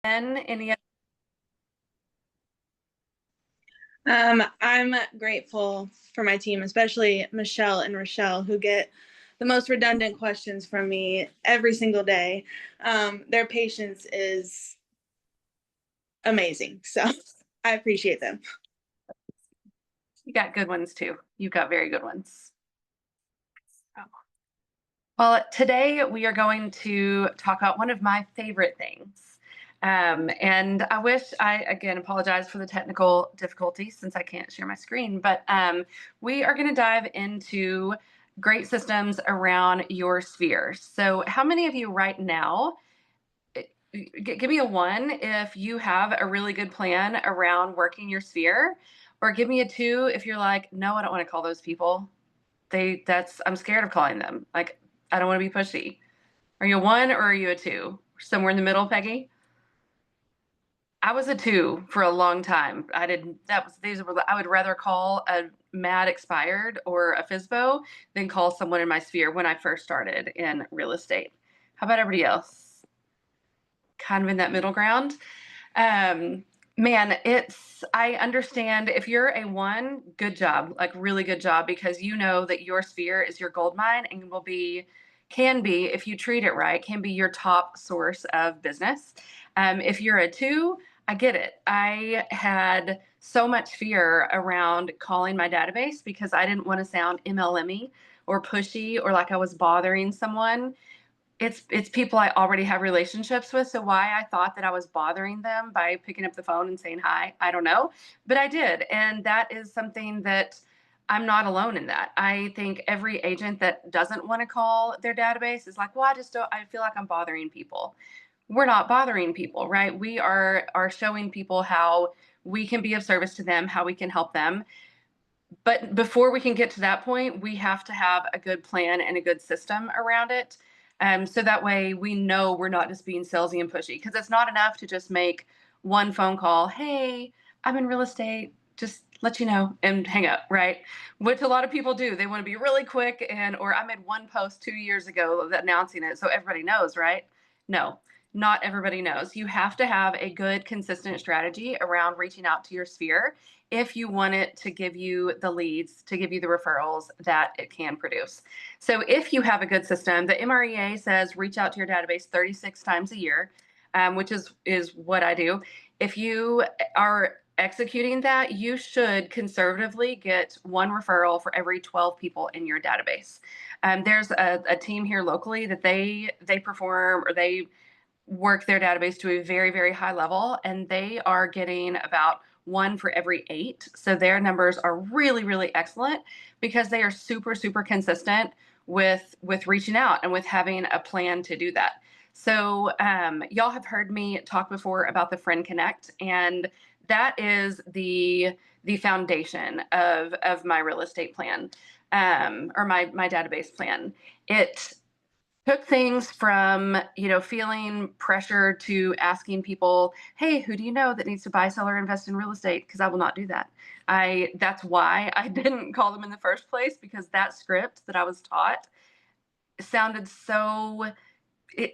Any I'm grateful for my team, especially Michelle and Rochelle, who get the most redundant questions from me every single day. Their patience is amazing, so I appreciate them. You got good ones too. You got very good ones. Well, today we are going to talk about one of my favorite things. And I wish I, again, apologize for the technical difficulties since I can't share my screen, but we are going to dive into great systems around your sphere. So how many of you right now, give me a 1 if you have a really good plan around working your sphere, or give me a 2 if you're like, no, I don't want to call those people. I'm scared of calling them. Like, I don't want to be pushy. Are you a 1 or are you a 2? Somewhere in the middle, Peggy? I was a 2 for a long time. I would rather call a mad expired or a FISBO than call someone in my sphere when I first started in real estate. How about everybody else? Kind of in that middle ground. Man, I understand if you're a 1, good job, like really good job, because you know that your sphere is your gold mine and can be, if you treat it right, can be your top source of business. If you're a 2, I get it. I had so much fear around calling my database because I didn't want to sound MLM-y or pushy or like I was bothering someone. It's people I already have relationships with. So why I thought that I was bothering them by picking up the phone and saying hi, I don't know, but I did. And that is something that I'm not alone in that. I think every agent that doesn't want to call their database is like, well, I feel like I'm bothering people. We're not bothering people, right? We are showing people how we can be of service to them, how we can help them. But before we can get to that point, we have to have a good plan and a good system around it. So that way we know we're not just being salesy and pushy, because it's not enough to just make one phone call. Hey, I'm in real estate. Just let you know and hang up, right? Which a lot of people do. They want to be really quick or I made one post 2 years ago announcing it so everybody knows, right? No, not everybody knows. You have to have a good, consistent strategy around reaching out to your sphere if you want it to give you the leads, to give you the referrals that it can produce. So if you have a good system, the MREA says reach out to your database 36 times a year, which is what I do. If you are executing that, you should conservatively get 1 referral for every 12 people in your database. There's a team here locally that they perform, or they work their database to a very, very high level, and they are getting about 1 for every 8. So their numbers are really, really excellent because they are super, super consistent with reaching out and with having a plan to do that. So y'all have heard me talk before about the Friend Connect, and that is the foundation of my real estate plan, or my database plan. It took things from, feeling pressure to asking people, hey, who do you know that needs to buy, sell, or invest in real estate? Because I will not do that. That's why I didn't call them in the first place, because that script that I was taught sounded so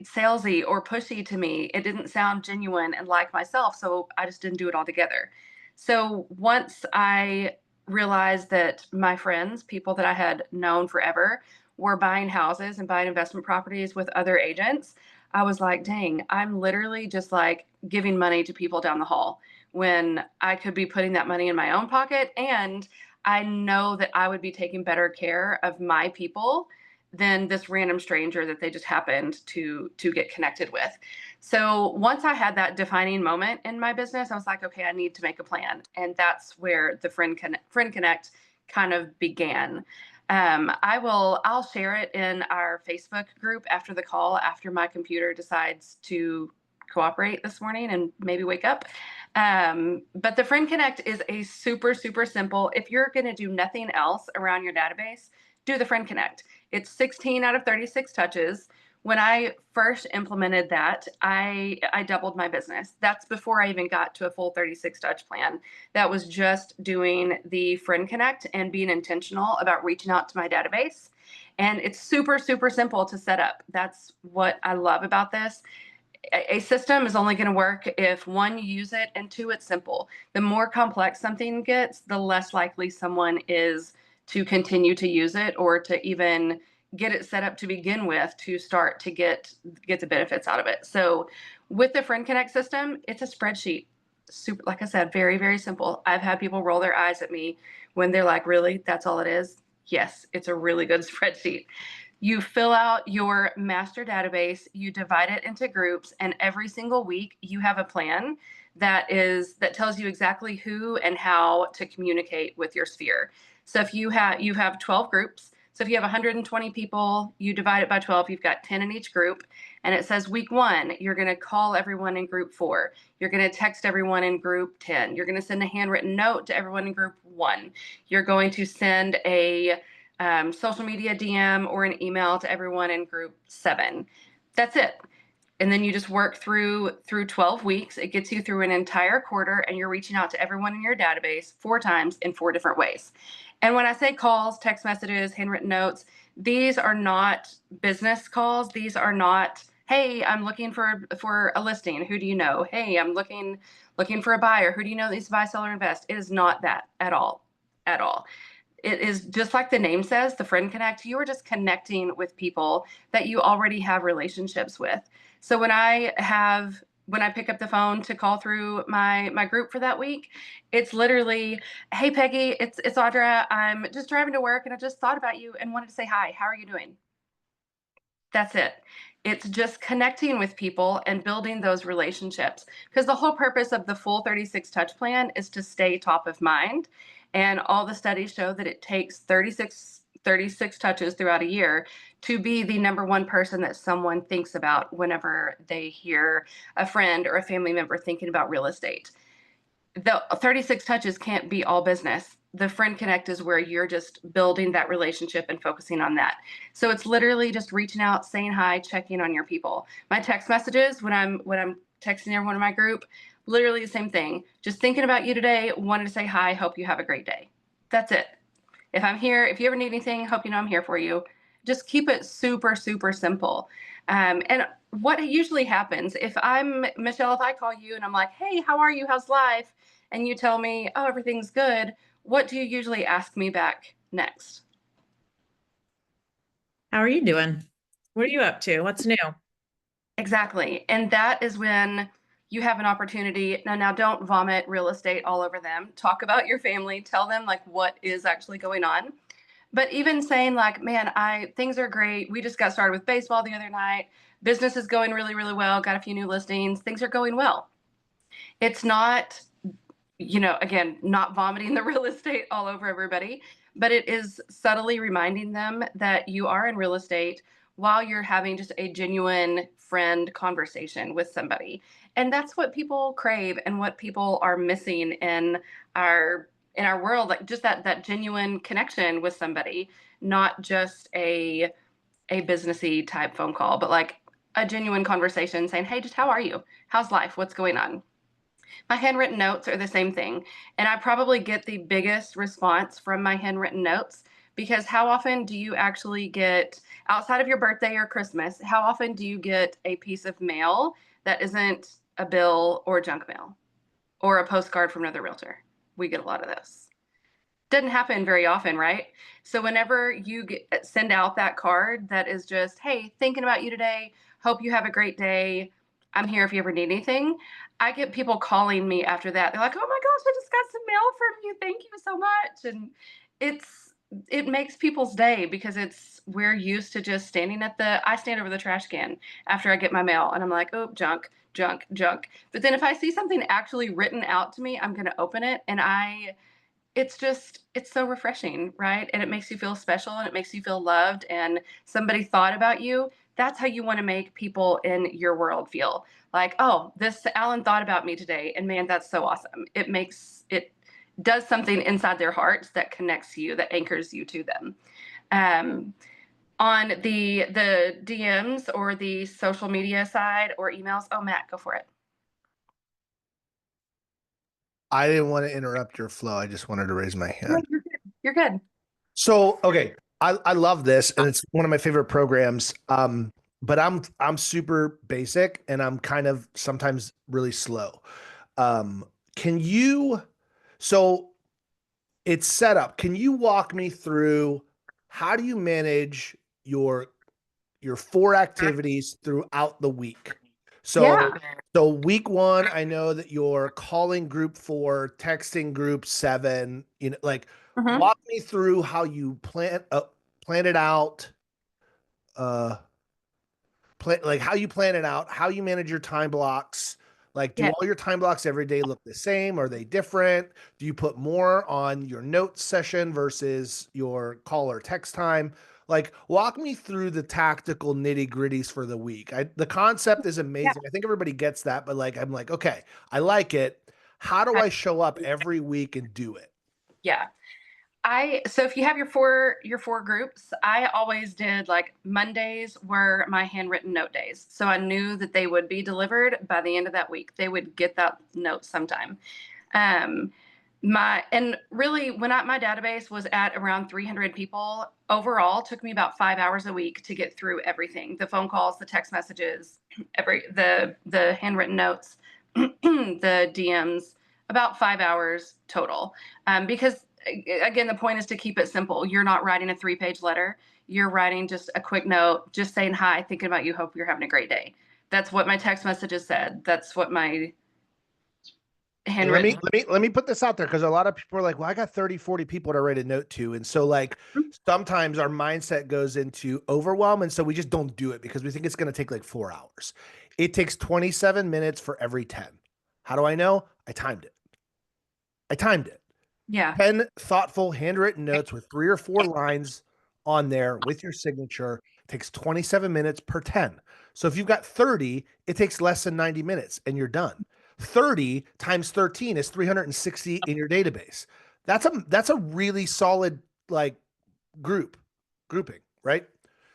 salesy or pushy to me. It didn't sound genuine and like myself. So I just didn't do it all together. So once I realized that my friends, people that I had known forever, were buying houses and buying investment properties with other agents, I was like, dang, I'm literally just like giving money to people down the hall when I could be putting that money in my own pocket. And I know that I would be taking better care of my people than this random stranger that they just happened to get connected with. So once I had that defining moment in my business, I was like, okay, I need to make a plan. And that's where the Friend Connect kind of began. I'll share it in our Facebook group after the call, after my computer decides to cooperate this morning and maybe wake up. But the Friend Connect is a super, super simple. If you're going to do nothing else around your database, do the Friend Connect. It's 16 out of 36 touches. When I first implemented that, I doubled my business. That's before I even got to a full 36 touch plan. That was just doing the Friend Connect and being intentional about reaching out to my database. And it's super, super simple to set up. That's what I love about this. a system is only going to work if one, you use it, and two, it's simple. The more complex something gets, the less likely someone is to continue to use it or to even get it set up to begin with to start to get the benefits out of it. So with the Friend Connect system, it's a spreadsheet. Super, like I said, very, very simple. I've had people roll their eyes at me when they're like, really, that's all it is? Yes, it's a really good spreadsheet. You fill out your master database, you divide it into groups, and every single week you have a plan that tells you exactly who and how to communicate with your sphere. So if you have 12 groups, so if you have 120 people, you divide it by 12, you've got 10 in each group, and it says week 1, you're going to call everyone in group 4. You're going to text everyone in group 10. You're going to send a handwritten note to everyone in group 1. You're going to send a social media DM or an email to everyone in group 7. That's it. And then you just work through 12 weeks. It gets you through an entire quarter, and you're reaching out to everyone in your database 4 times in 4 different ways. And when I say calls, text messages, handwritten notes, these are not business calls. These are not, hey, I'm looking for a listing. Who do you know? Hey, I'm looking for a buyer. Who do you know that needs to buy, sell, or invest? It is not that at all. At all. It is just like the name says, the Friend Connect. You are just connecting with people that you already have relationships with. So when I pick up the phone to call through my group for that week, it's literally, hey Peggy, it's Audra. I'm just driving to work and I just thought about you and wanted to say hi. How are you doing? That's it. It's just connecting with people and building those relationships, because the whole purpose of the full 36 touch plan is to stay top of mind. And all the studies show that it takes 36 touches throughout a year to be the number one person that someone thinks about whenever they hear a friend or a family member thinking about real estate. The 36 touches can't be all business. The Friend Connect is where you're just building that relationship and focusing on that. So it's literally just reaching out, saying hi, checking on your people. My text messages when I'm texting everyone in my group, literally the same thing. Just thinking about you today, wanted to say hi, hope you have a great day. That's it. If I'm here, if you ever need anything, hope you know I'm here for you. Just keep it super, super simple. And what usually happens if I'm Michelle, if I call you and I'm like, hey, how are you? How's life? And you tell me, oh, everything's good. What do you usually ask me back next? How are you doing? What are you up to? What's new? Exactly. And that is when you have an opportunity. Now don't vomit real estate all over them. Talk about your family. Tell them like what is actually going on. But even saying like, man, things are great. We just got started with baseball the other night. Business is going really, really well. Got a few new listings. Things are going well. It's not, again, not vomiting the real estate all over everybody, but it is subtly reminding them that you are in real estate while you're having just a genuine friend conversation with somebody. And that's what people crave and what people are missing our world, like just that genuine connection with somebody, not just a businessy type phone call, but like a genuine conversation saying, hey, just how are you? How's life? What's going on? My handwritten notes are the same thing. And I probably get the biggest response from my handwritten notes, because how often do you actually get, outside of your birthday or Christmas, how often do you get a piece of mail that isn't a bill or junk mail or a postcard from another realtor? We get a lot of those. Doesn't happen very often, right? So whenever you send out that card that is just, hey, thinking about you today, hope you have a great day, I'm here if you ever need anything, I get people calling me after that. They're like, oh my gosh, I just got some mail from you, thank you so much. And it makes people's day, because we're used to just standing I stand over the trash can after I get my mail and I'm like, oh, junk, junk, junk. But then if I see something actually written out to me, I'm going to open it, and it's so refreshing, right? And it makes you feel special and it makes you feel loved and somebody thought about you. That's how you want to make people in your world feel like, oh, this Alan thought about me today. And man, that's so awesome. It does something inside their hearts that connects you, that anchors you to them. On the DMs or the social media side or emails, oh, Matt, go for it. I didn't want to interrupt your flow. I just wanted to raise my No, hand. you're good. So, okay, I love this, and it's one of my favorite programs. but I'm super basic and I'm kind of sometimes really slow. Can you, so it's set up. Can you walk me through how do you manage your 4 activities throughout the week? Yeah. So week 1, I know that you're calling group 4, texting group 7, like Mhm. walk me through how you plan it out, uh like how you plan it out, how you manage your time blocks. Like, do Yeah. all your time blocks every day look the same? Are they different? Do you put more on your notes session versus your call or text time? Like, walk me through the tactical nitty gritties for the week. The concept is Yeah. amazing. I think everybody gets that, but like, I'm like, okay, I like it. How do I show up every week and do it? Yeah. So if you have your four groups, I always did like Mondays were my handwritten note days. So I knew that they would be delivered by the end of that week. They would get that note sometime. Um and really my database was at around 300 people overall, took me about 5 hours a week to get through everything. The phone calls, the text messages, the handwritten notes, the DMs, about 5 hours total. Because again, the point is to keep it simple. You're not writing a 3-page letter. You're writing just a quick note, just saying hi, thinking about you, hope you're having a great day. That's what my text messages said. That's what my And let me handwritten. let me put this out there because a lot of people are like, well, I got 30, 40 people to write a note to. And so like sometimes our mindset goes into overwhelm. And so we just don't do it because we think it's going to take like 4 hours. It takes 27 minutes for every 10. How do I know? I timed it. I timed it. Yeah. 10 thoughtful handwritten notes with 3 or 4 lines on there with your signature takes 27 minutes per 10. So if you've got 30, it takes less than 90 minutes and you're done. 30 times 13 is 360 in your database. That's a really solid like grouping, right?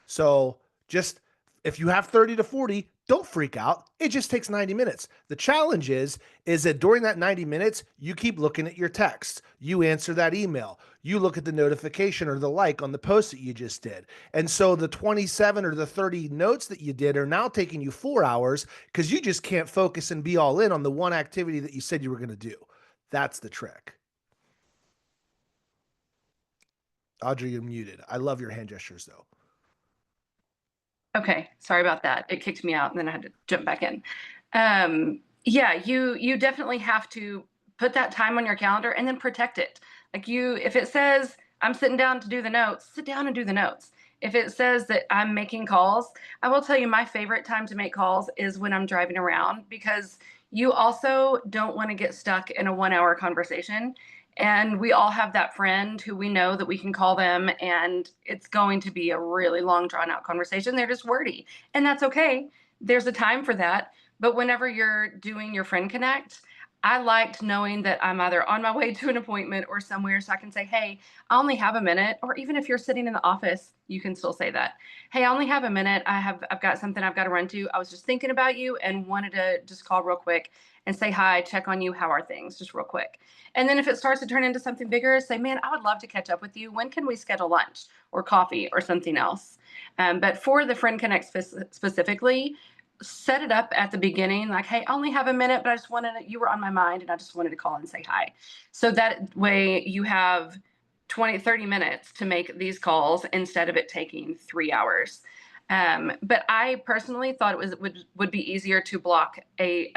So just if you have 30 to 40, don't freak out. It just takes 90 minutes. The challenge is that during that 90 minutes, you keep looking at your texts. You answer that email. You look at the notification or the like on the post that you just did. And so the 27 or the 30 notes that you did are now taking you 4 hours because you just can't focus and be all in on the one activity that you said you were going to do. That's the trick. Audra, you're muted. I love your hand gestures though. Okay, sorry about that. It kicked me out and then I had to jump back in. Yeah, you definitely have to put that time on your calendar and then protect it. Like if it says I'm sitting down to do the notes, sit down and do the notes. If it says that I'm making calls, I will tell you my favorite time to make calls is when I'm driving around because you also don't want to get stuck in a 1 hour conversation. And we all have that friend who we know that we can call them and it's going to be a really long drawn out conversation. They're just wordy and that's okay. There's a time for that. But whenever you're doing your friend connect, I liked knowing that I'm either on my way to an appointment or somewhere so I can say, hey, I only have a minute. Or even if you're sitting in the office, you can still say that. Hey, I only have a minute. I've got something I've got to run to. I was just thinking about you and wanted to just call real quick and say hi, check on you. How are things? Just real quick. And then if it starts to turn into something bigger, say, man, I would love to catch up with you. When can we schedule lunch or coffee or something else? But for the Friend Connect specifically, set it up at the beginning, like, hey, I only have a minute, but you were on my mind and I just wanted to call and say hi. So that way you have 20, 30 minutes to make these calls instead of it taking 3 hours. But I personally thought would be easier to block a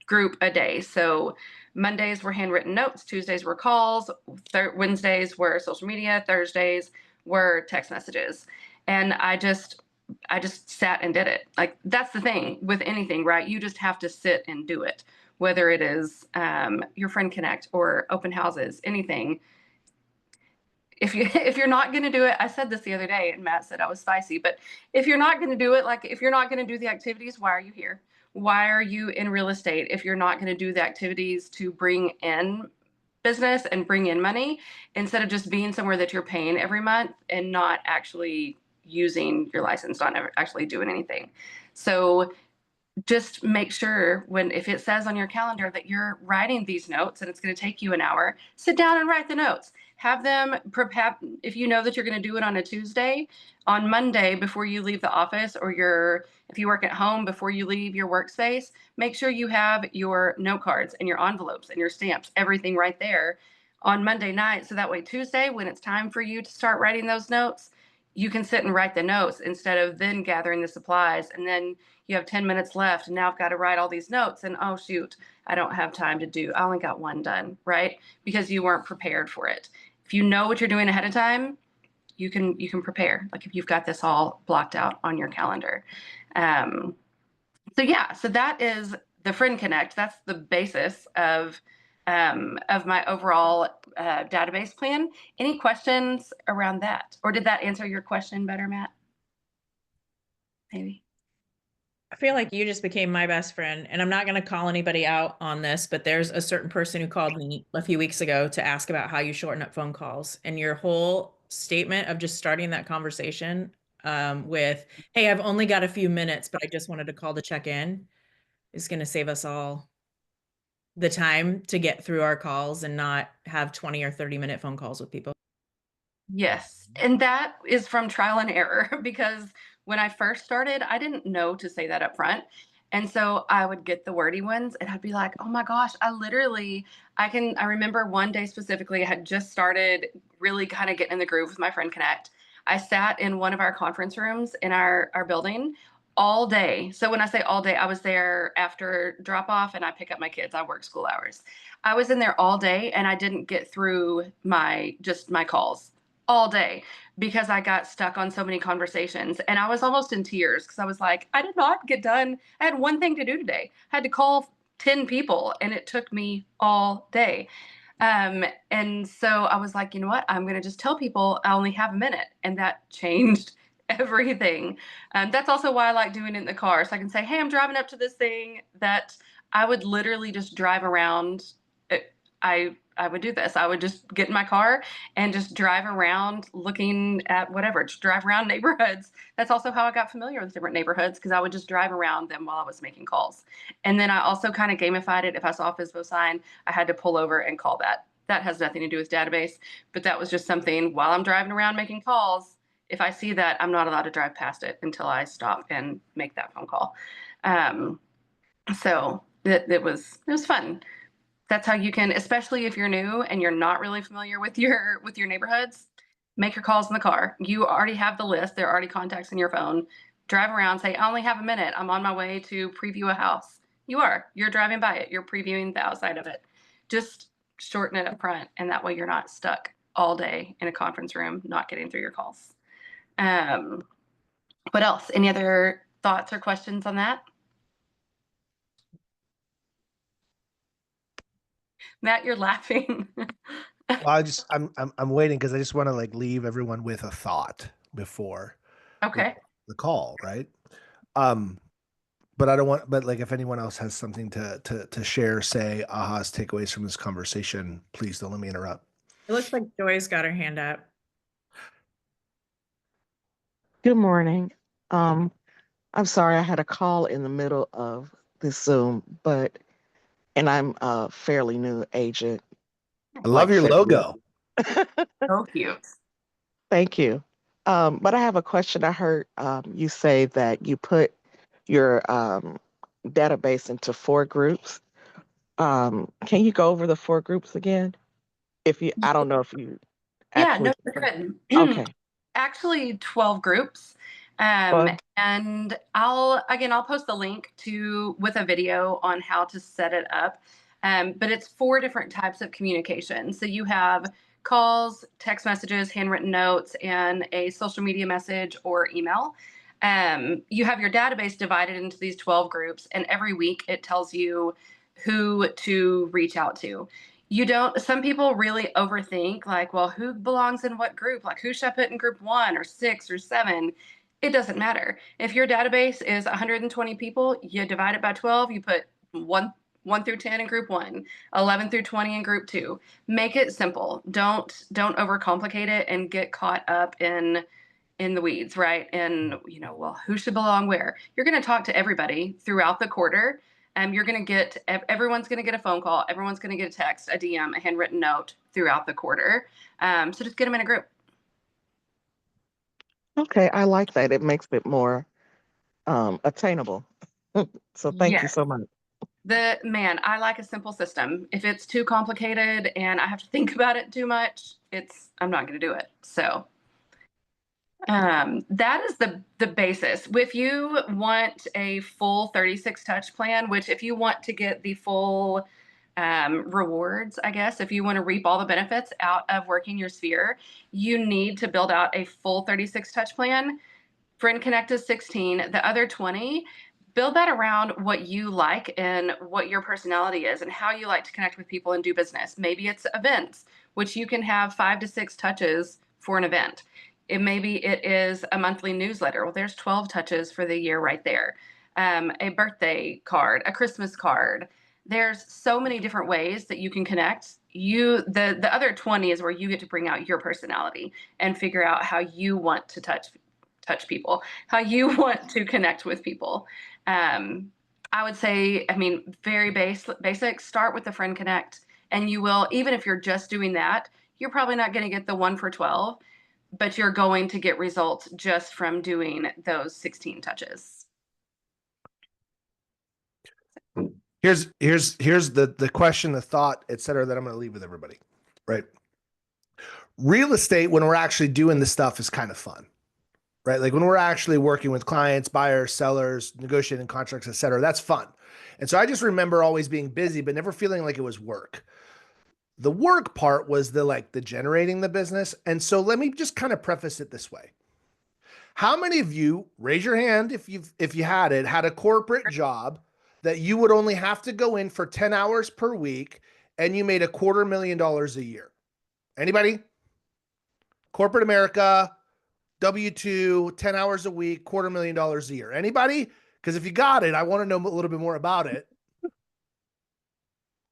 group a day. So Mondays were handwritten notes, Tuesdays were calls, Wednesdays were social media, Thursdays were text messages. And I just sat and did it. Like that's the thing with anything, right? You just have to sit and do it, whether it is your Friend Connect or open houses, anything. If you're not going to do it, I said this the other day and Matt said I was spicy, but if you're not going to do it, like if you're not going to do the activities, why are you here? Why are you in real estate if you're not going to do the activities to bring in business and bring in money instead of just being somewhere that you're paying every month and not actually using your license, not actually doing anything? So just make sure if it says on your calendar that you're writing these notes and it's going to take you an hour, sit down and write the notes. Have them prepare. If you know that you're going to do it on a Tuesday, on Monday before you leave the office, or if you work at home before you leave your workspace, make sure you have your note cards and your envelopes and your stamps, everything right there on Monday night. So that way Tuesday, when it's time for you to start writing those notes, you can sit and write the notes instead of then gathering the supplies, and then you have 10 minutes left and now I've got to write all these notes, and oh shoot, I don't have time to do. I only got one done, right? Because you weren't prepared for it. If you know what you're doing ahead of time, you can prepare. Like if you've got this all blocked out on your calendar. So yeah, so that is the Friend Connect. That's the basis of my overall database plan. Any questions around that? Or did that answer your question better, Matt? Maybe. I feel like you just became my best friend, and I'm not going to call anybody out on this, but there's a certain person who called me a few weeks ago to ask about how you shorten up phone calls, and your whole statement of just starting that conversation with, hey, I've only got a few minutes, but I just wanted to call to check in, is going to save us all the time to get through our calls and not have 20 or 30-minute phone calls with people. Yes. And that is from trial and error because when I first started, I didn't know to say that up front. And so I would get the wordy ones and I'd be like, oh my gosh, I remember one day specifically, I had just started really kind of getting in the groove with my Friend Connect. I sat in one of our conference rooms in our building all day. So when I say all day, I was there after drop off and I pick up my kids. I work school hours. I was in there all day and I didn't get through my calls all day because I got stuck on so many conversations, and I was almost in tears because I was like, I did not get done. I had one thing to do today. I had to call 10 people and it took me all day. And so I was like, you know what? I'm going to just tell people I only have a minute. And that changed everything. That's also why I like doing it in the car. So I can say, hey, I'm driving up to this thing that I would literally just drive around. I would do this. I would just get in my car and just drive around looking at whatever, just drive around neighborhoods. That's also how I got familiar with different neighborhoods, because I would just drive around them while I was making calls. And then I also kind of gamified it. If I saw a FSBO sign, I had to pull over and call that. That has nothing to do with database, but that was just something while I'm driving around making calls. If I see that, I'm not allowed to drive past it until I stop and make that phone call. So it was fun. That's how you can, especially if you're new and you're not really familiar with your neighborhoods, make your calls in the car. You already have the list. There are already contacts in your phone. Drive around, say, I only have a minute. I'm on my way to preview a house. You're driving by it. You're previewing the outside of it. Just shorten it up front. And that way you're not stuck all day in a conference room, not getting through your calls. What else? Any other thoughts or questions on that? Matt, you're laughing. Well, I'm waiting because I just want to like leave everyone with a thought before Okay. the call, right? But I don't want, but like if anyone else has something to share, say, ahas, takeaways from this conversation, please don't let me interrupt. It looks like Joy's got her hand up. Good morning. I'm sorry I had a call in the middle of this Zoom, and I'm a fairly new agent. I love your logo. So cute. Thank you. But I have a question. I heard you say that you put your database into 4 groups. Can you go over the 4 groups again? I don't know if you Yeah, actually. no, good. Okay. Actually 12 groups. Well, And I'll post the link with a video on how to set it up. But it's 4 different types of communication. So you have calls, text messages, handwritten notes, and a social media message or email. You have your database divided into these 12 groups, and every week it tells you who to reach out to. Some people really overthink, like, well, who belongs in what group? Like, who should I put in group 1 or 6 or 7? It doesn't matter. If your database is 120 people, you divide it by 12, you put 1 through 10 in group 1, 11 through 20 in group 2. Make it simple. Don't overcomplicate it and get caught up in in the weeds, right? And, you know, well, who should belong where? You're going to talk to everybody throughout the quarter. You're going to get, everyone's going to get a phone call. Everyone's going to get a text, a DM, a handwritten note throughout the quarter. So just get them in a group. Okay, I like that. It makes it more attainable. So thank you Yes. so much. I like a simple system. If it's too complicated and I have to think about it too much, I'm not going to do it. So that is the basis. If you want a full 36 touch plan, which if you want to get the full rewards, I guess, if you want to reap all the benefits out of working your sphere, you need to build out a full 36 touch plan. Friend Connect is 16. The other 20, build that around what you like and what your personality is and how you like to connect with people and do business. Maybe it's events, which you can have 5 to 6 touches for an event. Maybe it is a monthly newsletter. Well, there's 12 touches for the year right there. A birthday card, a Christmas card. There's so many different ways that you can connect. The other 20 is where you get to bring out your personality and figure out how you want to touch people, how you want to connect with people. I would say, I mean, very basic, start with the Friend Connect, and you will, even if you're just doing that, you're probably not going to get the 1 for 12, but you're going to get results just from doing those 16 touches. Here's the question, the thought, et cetera, that I'm going to leave with everybody, right? Real estate, when we're actually doing this stuff, is kind of fun, right? Like when we're actually working with clients, buyers, sellers, negotiating contracts, et cetera, that's fun. And so I just remember always being busy, but never feeling like it was work. The work part was the generating the business. And so let me just kind of preface it this way. How many of you, raise your hand if you had a corporate job that you would only have to go in for 10 hours per week and you made $250,000 a year? Anybody? Corporate America, W-2, 10 hours a week, $250,000 a year. Anybody? Because if you got it, I want to know a little bit more about it.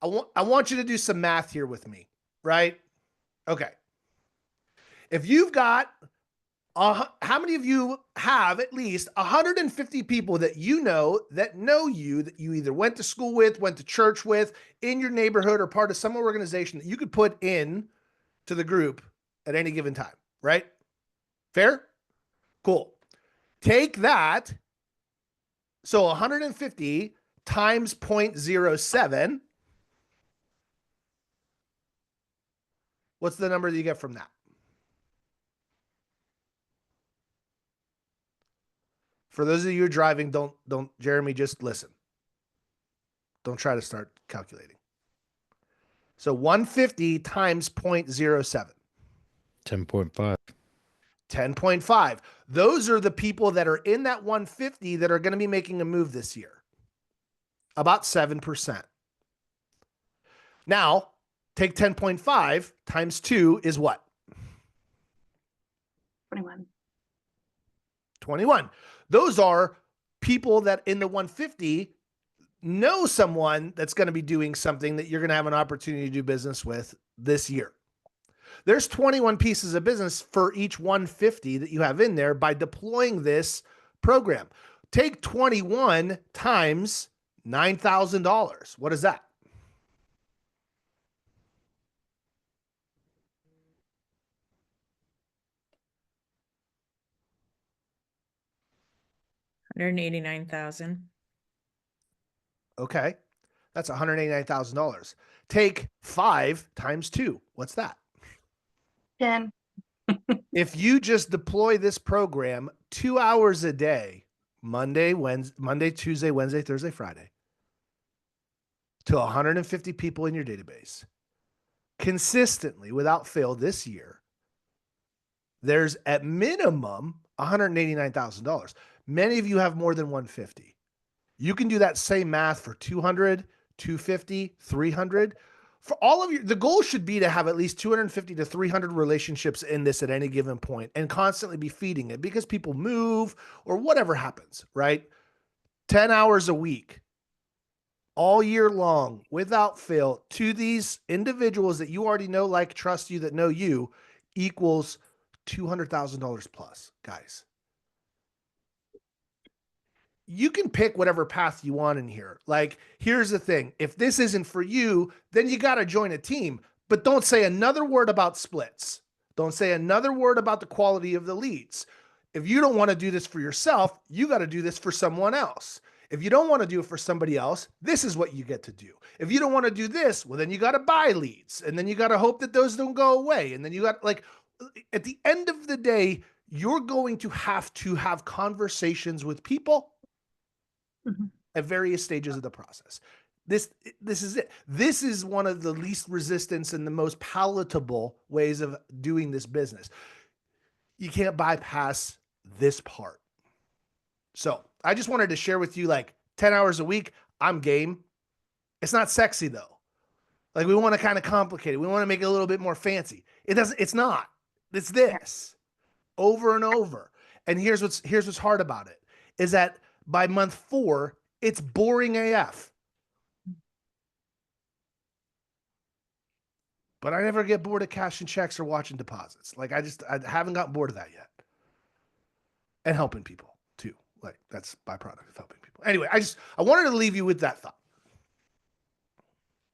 I want you to do some math here with me, right? Okay. If you've got, how many of you have at least 150 people that you know you, that you either went to school with, went to church with, in your neighborhood, or part of some organization that you could put in to the group at any given time, right? Fair? Cool. Take that. So 150 times 0.07. What's the number that you get from that? For those of you driving, don't, Jeremy, just listen. Don't try to start calculating. So 150 times 0.07. 10.5. 10.5. Those are the people that are in that 150 that are going to be making a move this year. About 7%. Now, take 10.5 times 2 is what? 21. 21. Those are people that in the 150 know someone that's going to be doing something that you're going to have an opportunity to do business with this year. There's 21 pieces of business for each 150 that you have in there by deploying this program. Take 21 times $9,000. What is that? $189,000. Okay. That's $189,000. Take 5 times 2. What's that? 10. If you just deploy this program 2 hours a day, Monday, Tuesday, Wednesday, Thursday, Friday, to 150 people in your database, consistently, without fail this year, there's at minimum $189,000. Many of you have more than 150. You can do that same math for 200, 250, 300. For all of you, the goal should be to have at least 250 to 300 relationships in this at any given point and constantly be feeding it because people move or whatever happens, right? 10 hours a week, all year long, without fail, to these individuals that you already know, like, trust you, that know you, equals $200,000 plus, guys. You can pick whatever path you want in here. Like, here's the thing. If this isn't for you, then you got to join a team, but don't say another word about splits. Don't say another word about the quality of the leads. If you don't want to do this for yourself, you got to do this for someone else. If you don't want to do it for somebody else, this is what you get to do. If you don't want to do this, well, then you got to buy leads, and then you got to hope that those don't go away. And then you got, like, at the end of the day, you're going to have conversations with people at various stages of the process. This is it. This is one of the least resistance and the most palatable ways of doing this business. You can't bypass this part. So I just wanted to share with you, like, 10 hours a week, I'm game. It's not sexy though. Like, we want to kind of complicate it. We want to make it a little bit more fancy. It's not. It's this over and over. And here's what's hard about it is that by month 4, it's boring AF. But I never get bored of cashing checks or watching deposits. Like, I haven't gotten bored of that yet. And helping people too. Like, that's byproduct of helping people. Anyway, I wanted to leave you with that thought.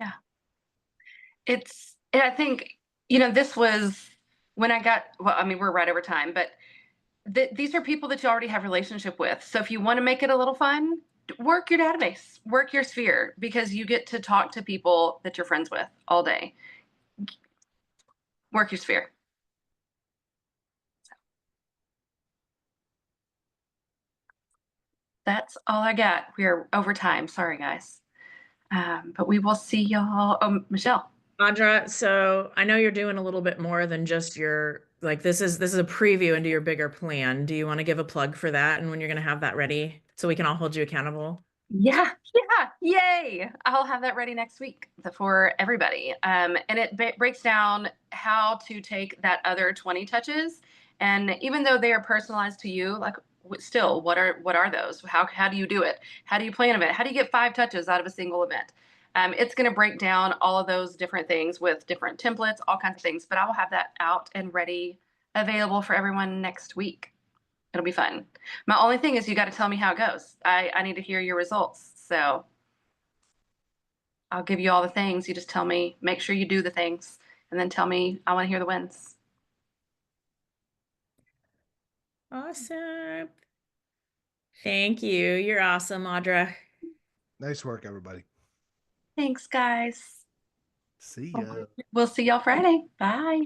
Yeah. I think, this was when we're right over time, but these are people that you already have a relationship with. So if you want to make it a little fun, work your database, work your sphere, because you get to talk to people that you're friends with all day. Work your sphere. So that's all I got. We're over time. Sorry, guys. But we will see y'all. Oh, Michelle. Audra, so I know you're doing a little bit more than just your, like, this is a preview into your bigger plan. Do you want to give a plug for that and when you're going to have that ready so we can all hold you accountable? Yeah, yay! I'll have that ready next week for everybody. And it breaks down how to take that other 20 touches, and even though they are personalized to you, like, still, what are those? How do you do it? How do you plan an event? How do you get 5 touches out of a single event? It's going to break down all of those different things with different templates, all kinds of things. But I will have that out and ready, available for everyone next week. It'll be fun. My only thing is you got to tell me how it goes. I need to hear your results. So I'll give you all the things. You just tell me, make sure you do the things, and then tell me, I want to hear the wins. Awesome. Thank you. You're awesome, Audra. Nice work, everybody. Thanks, guys. See ya. We'll see y'all Friday. Bye.